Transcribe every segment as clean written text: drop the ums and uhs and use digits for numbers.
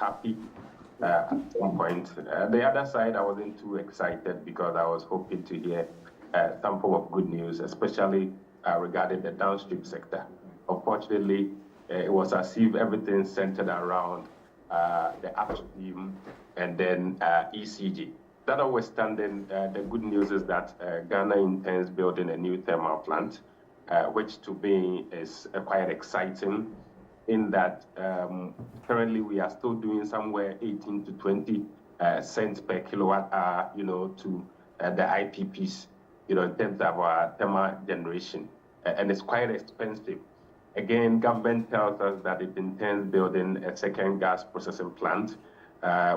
happy at some point. The other side, I wasn't too excited because I was hoping to hear some form of good news, especially regarding the downstream sector. Unfortunately, it was as if everything centered around the upstream and then ECG. That notwithstanding, the good news is that Ghana intends building a new thermal plant, which to me is quite exciting in that currently we are still doing somewhere 18 to 20 cents per kilowatt hour, to the IPPs, in terms of our thermal generation. And it's quite expensive. Again, government tells us that it intends building a second gas processing plant,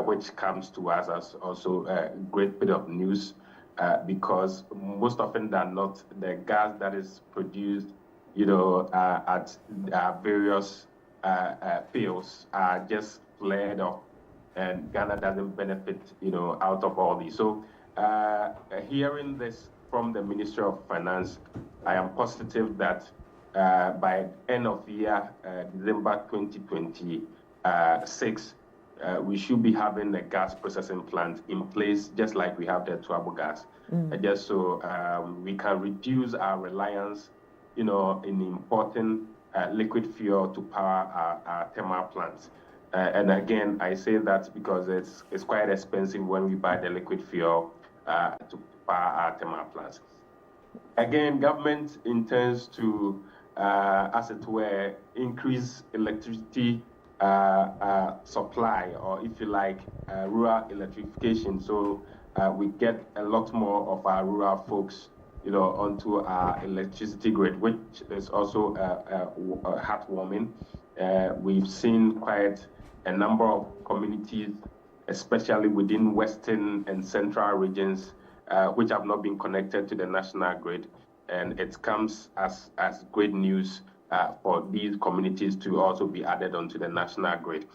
which comes to us as also a great bit of news because most often than not, the gas that is produced, at various fields are just flared off, and Ghana doesn't benefit, out of all these. So hearing this from the Ministry of Finance, I am positive that by end of year, December 2026, we should be having a gas processing plant in place, just like we have the Tuabo gas, just so we can reduce our reliance, in importing liquid fuel to power our thermal plants. And again, I say that because it's quite expensive when we buy the liquid fuel to power our thermal plants. Again, government intends to, as it were, increase electricity supply, or if you like, rural electrification. So we get a lot more of our rural folks, onto our electricity grid, which is also heartwarming. We've seen quite a number of communities, especially within western and central regions, which have not been connected to the national grid. And it comes as great news for these communities to also be added onto the national grid.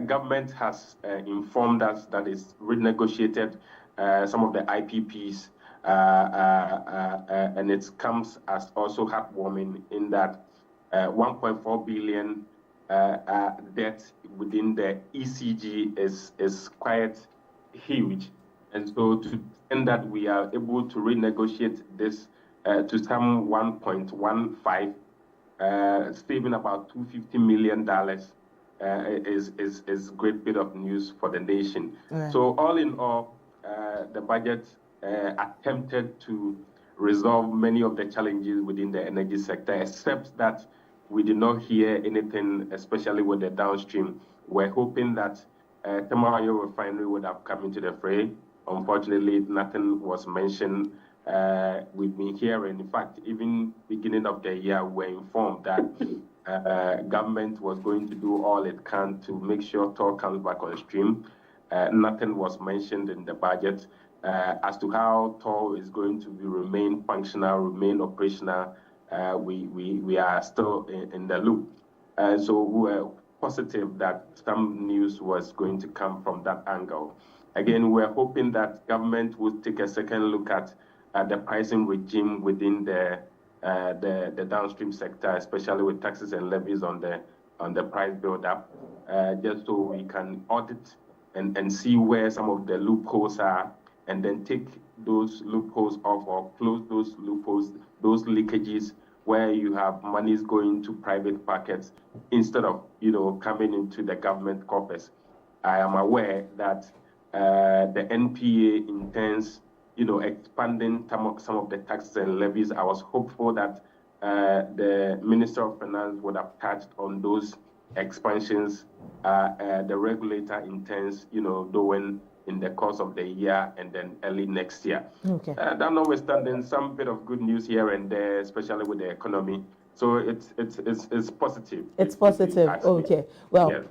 Government has informed us that it's renegotiated some of the IPPs, and it comes as also heartwarming in that 1.4 billion debt within the ECG is quite huge. And so to end that we are able to renegotiate this to some 1.15, saving about $250 million is great bit of news for the nation. Right. So all in all, the budget attempted to resolve many of the challenges within the energy sector, except that we did not hear anything, especially with the downstream. We're hoping that thermal oil refinery would have come into the fray. Unfortunately, nothing was mentioned. We've been hearing, in fact, even beginning of the year, we're informed that government was going to do all it can to make sure TOR comes back on stream. Nothing was mentioned in the budget as to how TOR is going to remain functional, remain operational. We are still in the loop. So we're positive that some news was going to come from that angle. Again, we're hoping that government will take a second look at the pricing regime within the downstream sector, especially with taxes and levies on the price build-up, just so we can audit and see where some of the loopholes are, and then take those loopholes off or close those loopholes, those leakages where you have monies going to private pockets instead of coming into the government coffers. I am aware that the NPA intends expanding some of the taxes and levies. I was hopeful that the Minister of Finance would have touched on those expansions. The regulator intends, doing in the course of the year and then early next year. Okay. That notwithstanding, some bit of good news here and there, especially with the economy. So it's positive. It's positive. Okay. Well. Yes.